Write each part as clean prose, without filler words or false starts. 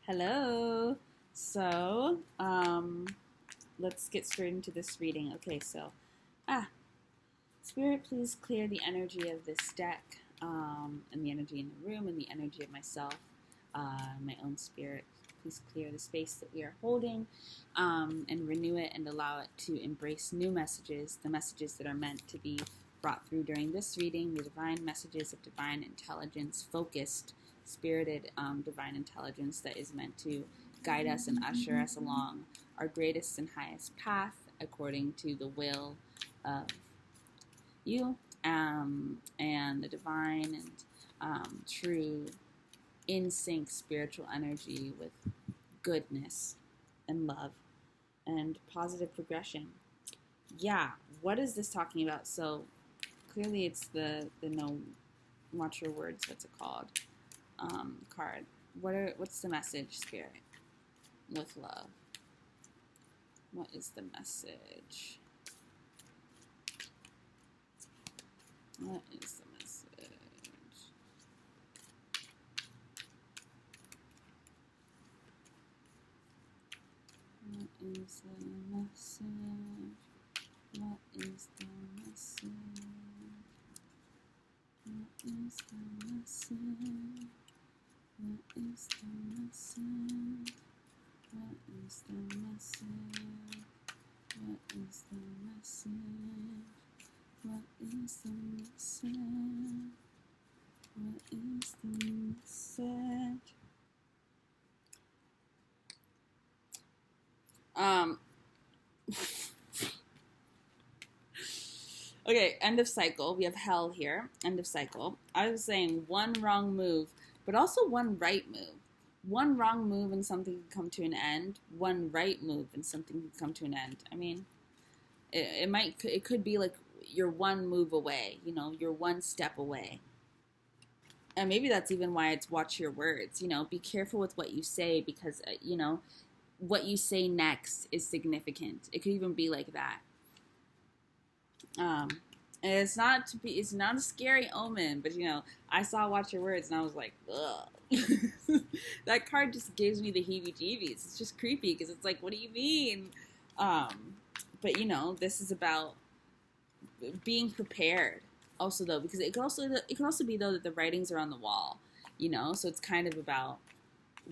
Hello. So, let's get straight into this reading. Okay, ah, Spirit, please clear the energy of this deck, and the energy in the room, and the energy of myself, my own spirit. Please clear the space that we are holding, and renew it and allow it to embrace new messages, the messages that are meant to be brought through during this reading, the divine messages of divine intelligence, focused, spirited, divine intelligence that is meant to guide us and usher us along our greatest and highest path according to the will of you, and the divine and true in sync spiritual energy with goodness and love and positive progression. Yeah, what is this talking about? So clearly it's the no, watch your words, what's it called, card. What's the message, Spirit, with love? What is the message? What is the message? What is the message? What is the message? What is the message? What is the message? What is the message? What is the message? What is the message? What is the message? Okay, end of cycle. We have hell here. End of cycle. I was saying one wrong move, but also one right move. One wrong move and something can come to an end. One right move and something can come to an end. I mean, it could be like you're one move away. You're one step away. And maybe that's even why it's watch your words. Be careful with what you say because what you say next is significant. It could even be like that. And it's not a scary omen, but I saw watch your words and I was like, ugh. That card just gives me the heebie-jeebies. It's just creepy because it's like, what do you mean? But this is about being prepared. Also, though, because it could also be though that the writings are on the wall. So it's kind of about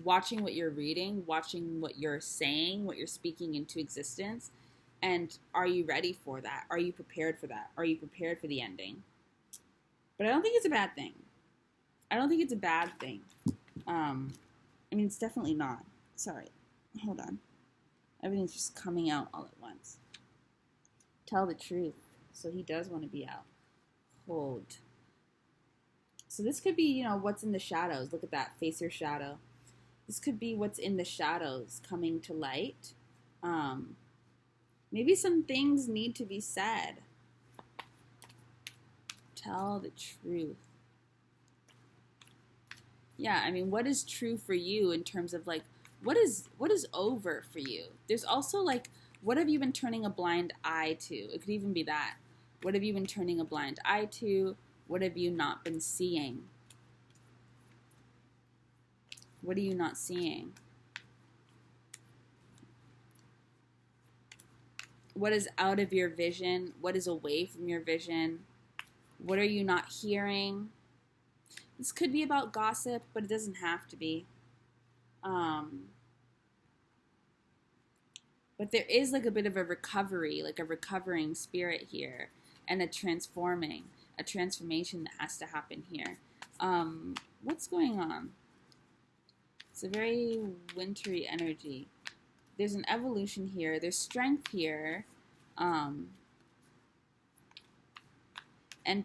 watching what you're reading, watching what you're saying, what you're speaking into existence. And are you ready for that? Are you prepared for that? Are you prepared for the ending? But I don't think it's a bad thing. I don't think it's a bad thing. I mean, it's definitely not. Sorry. Hold on. Everything's just coming out all at once. Tell the truth. So he does want to be out. Hold. So this could be, what's in the shadows. Look at that. Face your shadow. This could be what's in the shadows coming to light. Maybe some things need to be said. Tell the truth. Yeah, I mean, what is true for you in terms of like, what is over for you? There's also like, what have you been turning a blind eye to? It could even be that. What have you been turning a blind eye to? What have you not been seeing? What are you not seeing? What is out of your vision? What is away from your vision? What are you not hearing? This could be about gossip, but it doesn't have to be. But there is like a bit of a recovery, like a recovering spirit here, and a transformation that has to happen here. What's going on? It's a very wintry energy. There's an evolution here. There's strength here. And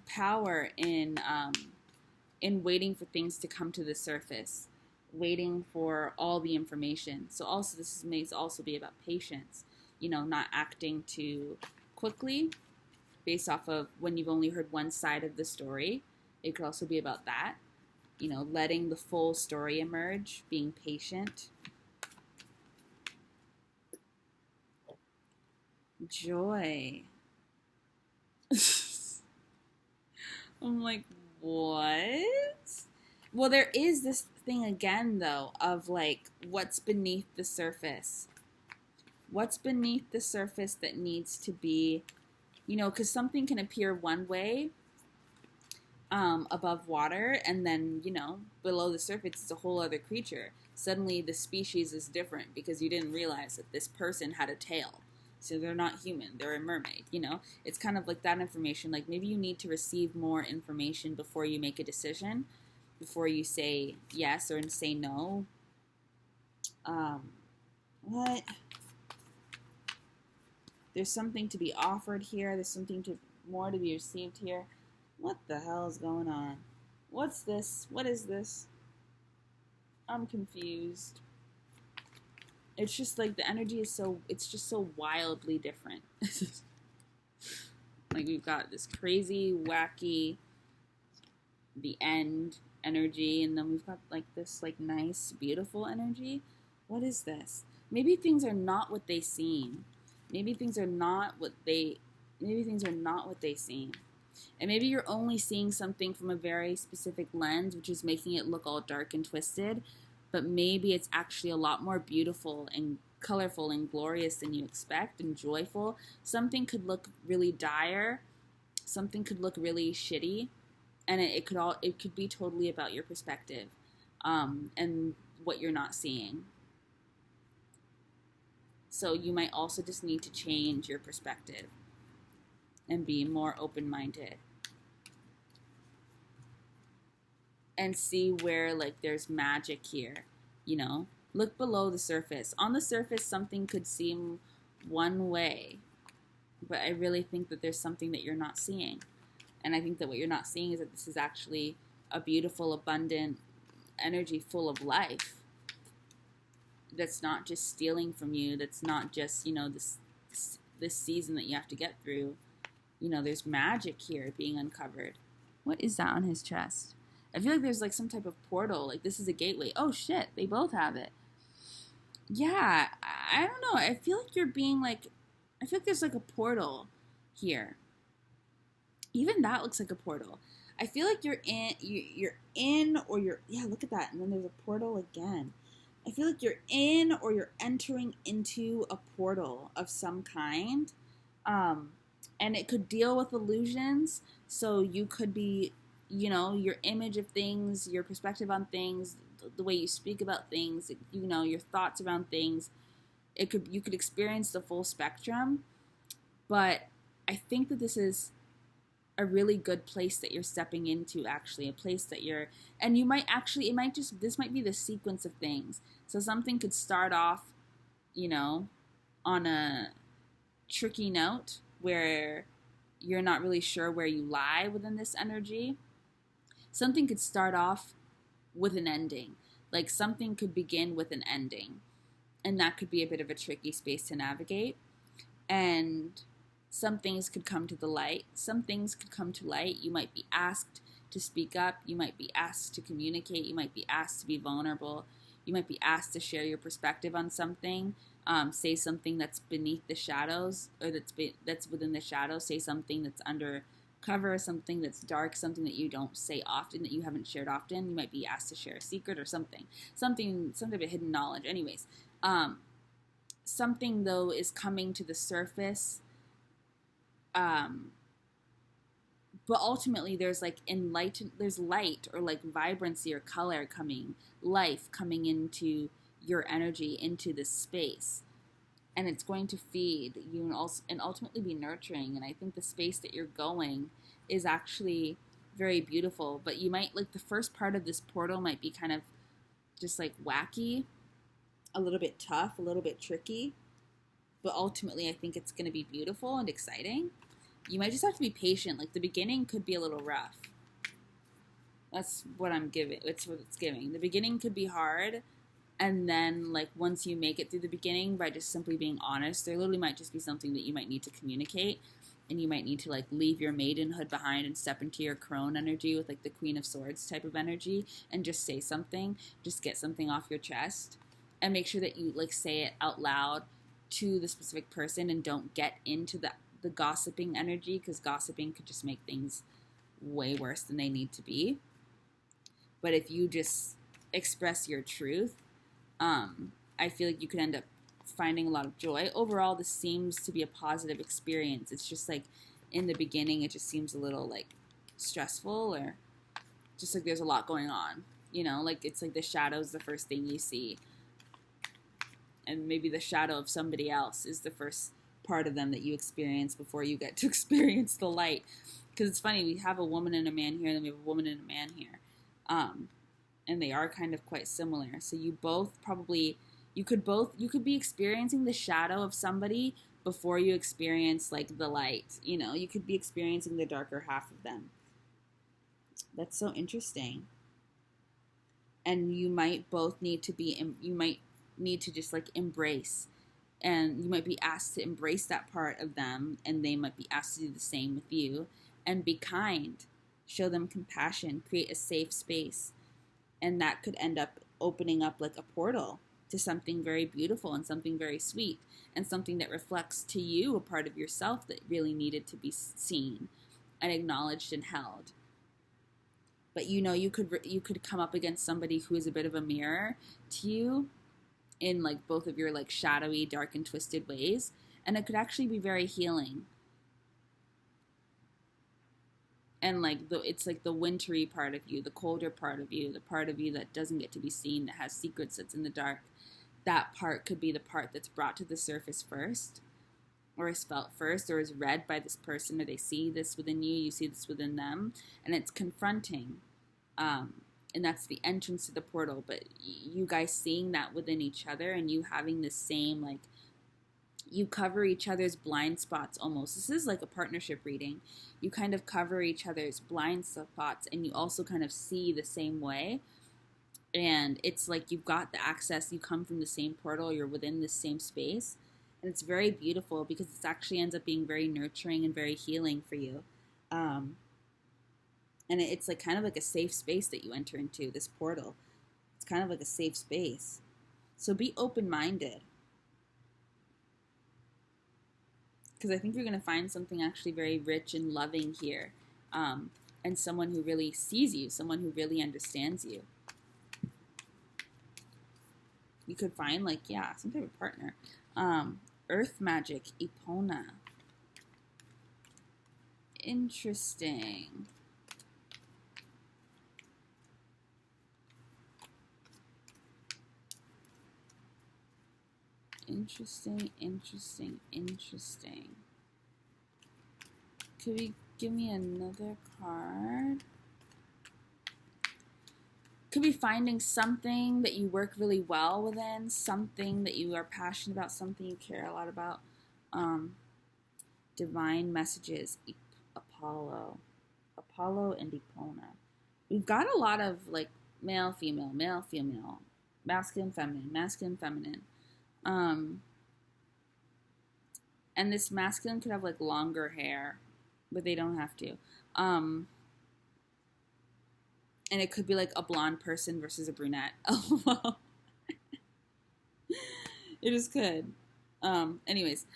power in waiting for things to come to the surface, waiting for all the information. So also this may also be about patience, not acting too quickly based off of when you've only heard one side of the story. It could also be about that, letting the full story emerge, being patient. Joy. I'm like, what? Well, there is this thing again, though, of like what's beneath the surface. What's beneath the surface that needs to be, because something can appear one way above water, and then, below the surface it's a whole other creature. Suddenly the species is different because you didn't realize that this person had a tail. So they're not human, they're a mermaid, It's kind of like that information. Like maybe you need to receive more information before you make a decision, before you say yes or say no. What? There's something to be offered here. There's something more to be received here. What the hell is going on? What's this? What is this? I'm confused. It's just like the energy is it's just so wildly different. Like we've got this crazy, wacky, the end energy, and then we've got like this like nice, beautiful energy. What is this? Maybe things are not what they seem. Maybe things are not what they seem. And maybe you're only seeing something from a very specific lens, which is making it look all dark and twisted. But maybe it's actually a lot more beautiful and colorful and glorious than you expect, and joyful. Something could look really dire. Something could look really shitty. And it could be totally about your perspective and what you're not seeing. So you might also just need to change your perspective and be more open-minded. And see where like there's magic here, Look below the surface. On the surface, something could seem one way, but I really think that there's something that you're not seeing. And I think that what you're not seeing is that this is actually a beautiful, abundant energy full of life. That's not just stealing from you. That's not just, this season that you have to get through. There's magic here being uncovered. What is that on his chest? I feel like there's like some type of portal. Like this is a gateway. Oh shit, they both have it. Yeah, I don't know. I feel like I feel like there's like a portal here. Even that looks like a portal. I feel like you're in, yeah, look at that. And then there's a portal again. I feel like you're in or you're entering into a portal of some kind. And it could deal with illusions. So you could be, your image of things, your perspective on things, the way you speak about things, your thoughts around things. You could experience the full spectrum. But I think that this is a really good place that you're stepping into, actually, a place that and you might actually, this might be the sequence of things. So something could start off, on a tricky note where you're not really sure where you lie within this energy. Something could start off with an ending. Like something could begin with an ending. And that could be a bit of a tricky space to navigate. And some things could come to the light. Some things could come to light. You might be asked to speak up. You might be asked to communicate. You might be asked to be vulnerable. You might be asked to share your perspective on something. Say something that's beneath the shadows, or that's within the shadows. Say something that's under cover, something that's dark, something that you don't say often, that you haven't shared often. You might be asked to share a secret or something of a hidden knowledge. Anyways, something though is coming to the surface. But ultimately there's like there's light or like vibrancy or color life coming into your energy, into this space. And it's going to feed you and ultimately be nurturing. And I think the space that you're going is actually very beautiful. But you might, like, the first part of this portal might be kind of just like wacky, a little bit tough, a little bit tricky. But ultimately I think it's going to be beautiful and exciting. You might just have to be patient. Like the beginning could be a little rough. That's what I'm giving. It's what it's giving. The beginning could be hard. And then, like, once you make it through the beginning, by just simply being honest, there literally might just be something that you might need to communicate. And you might need to, like, leave your maidenhood behind and step into your crone energy with, like, the Queen of Swords type of energy. And just say something. Just get something off your chest. And make sure that you, like, say it out loud to the specific person. And don't get into the gossiping energy. Because gossiping could just make things way worse than they need to be. But if you just express your truth, I feel like you could end up finding a lot of joy. Overall, this seems to be a positive experience. It's just like in the beginning, it just seems a little like stressful, or just like there's a lot going on. You know, like it's like the shadow's the first thing you see. And maybe the shadow of somebody else is the first part of them that you experience before you get to experience the light. Because it's funny, we have a woman and a man here, and then we have a woman and a man here. And they are kind of quite similar. So you both probably, you could be experiencing the shadow of somebody before you experience like the light. You know, you could be experiencing the darker half of them. That's so interesting. And you might both need to just like embrace, and you might be asked to embrace that part of them, and they might be asked to do the same with you, and be kind, show them compassion, create a safe space, and that could end up opening up like a portal to something very beautiful and something very sweet, and something that reflects to you a part of yourself that really needed to be seen and acknowledged and held. But you know, you could come up against somebody who is a bit of a mirror to you in like both of your like shadowy, dark, and twisted ways, and it could actually be very healing. And like it's like the wintry part of you, the colder part of you, the part of you that doesn't get to be seen, that has secrets, that's in the dark. That part could be the part that's brought to the surface first, or is felt first, or is read by this person, or they see this within you, you see this within them, and it's confronting. And that's the entrance to the portal. But you guys seeing that within each other, and you having the same, like, you cover each other's blind spots almost. This is like a partnership reading. You kind of cover each other's blind spots, and you also kind of see the same way. And it's like you've got the access, you come from the same portal, you're within the same space. And it's very beautiful because it actually ends up being very nurturing and very healing for you. And it's like kind of like a safe space that you enter into, this portal. It's kind of like a safe space. So be open-minded. Because I think you're going to find something actually very rich and loving here. And someone who really sees you, someone who really understands you. You could find, like, yeah, some type of partner. Earth magic, Epona. Interesting. Interesting. Could we give me another card? Could be finding something that you work really well within, something that you are passionate about, something you care a lot about. Divine messages, Apollo and Epona. We've got a lot of like male, female, masculine, feminine. And this masculine could have like longer hair, but they don't have to. And it could be like a blonde person versus a brunette. Oh, well. It just could. Anyways.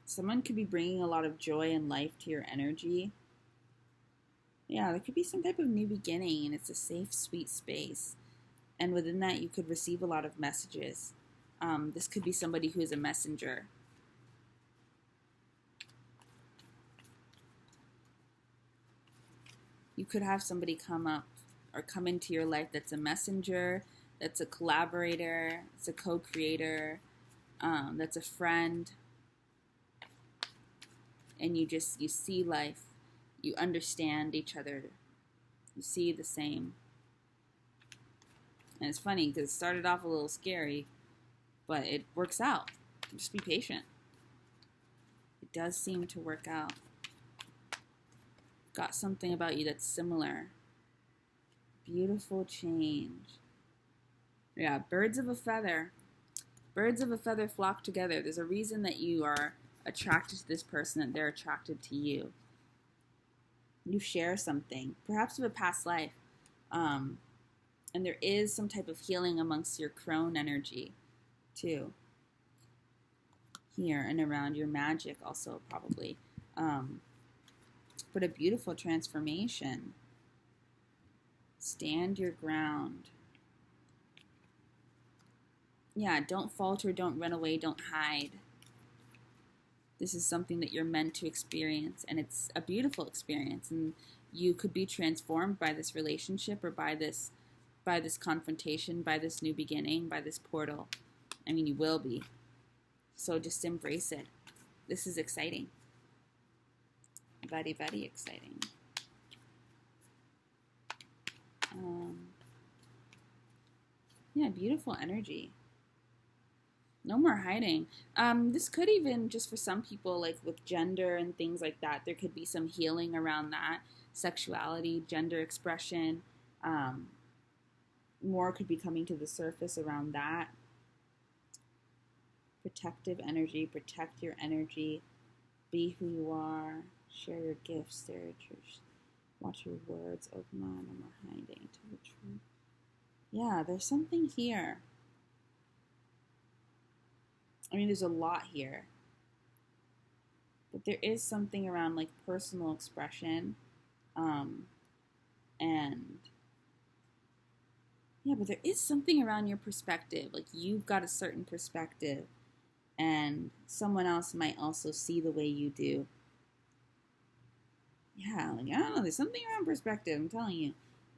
Someone could be bringing a lot of joy and life to your energy. Yeah, there could be some type of new beginning, and it's a safe, sweet space. And within that, you could receive a lot of messages. This could be somebody who is a messenger. You could have somebody come up or come into your life that's a messenger, that's a collaborator, that's a co-creator, that's a friend. And you see life. You understand each other. You see the same. And it's funny because it started off a little scary, but it works out. Just be patient. It does seem to work out. Got something about you that's similar. Beautiful change. Yeah, birds of a feather. Birds of a feather flock together. There's a reason that you are attracted to this person, that they're attracted to you. You share something, perhaps of a past life. And there is some type of healing amongst your crone energy. too. Here and around your magic also probably. But a beautiful transformation. Stand your ground. Yeah, don't falter, don't run away, don't hide. This is something that you're meant to experience, and it's a beautiful experience, and you could be transformed by this relationship or by this confrontation, by this new beginning, by this portal. I mean, you will be. So just embrace it. This is exciting. Very, very exciting. Yeah, beautiful energy. No more hiding. This could even, just for some people, like with gender and things like that, there could be some healing around that. Sexuality, gender expression. More could be coming to the surface around that. Protective energy. Protect your energy. Be who you are. Share your gifts. Stare at your... Watch your words. Open mind. No more hiding. Tell the truth. Yeah, there's something here. I mean, there's a lot here. But there is something around, like, personal expression. And... yeah, but there is something around your perspective. Like, you've got a certain perspective. And someone else might also see the way you do. Yeah, like, I don't know. There's something around perspective, I'm telling you.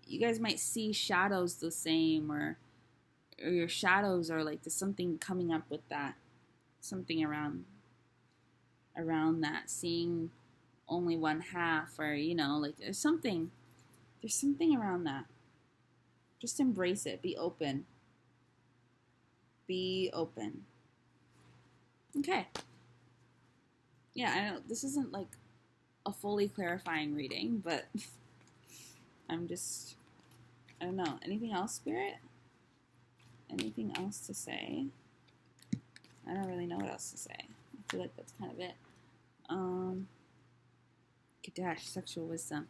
You guys might see shadows the same, or your shadows are like, there's something coming up with that. Something around that. Seeing only one half, or, you know, like, there's something around that. Just embrace it. Be open. Be open. Okay. Yeah, I know this isn't like a fully clarifying reading, but I don't know. Anything else, Spirit? Anything else to say? I don't really know what else to say. I feel like that's kind of it. Kadesh, sexual wisdom.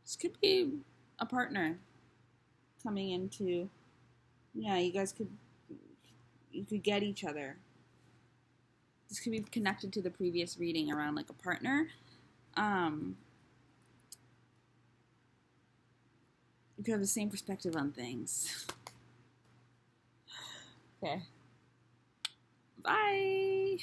This could be a partner coming into, yeah, you could get each other. This could be connected to the previous reading around like a partner. You could have the same perspective on things. Okay. Bye.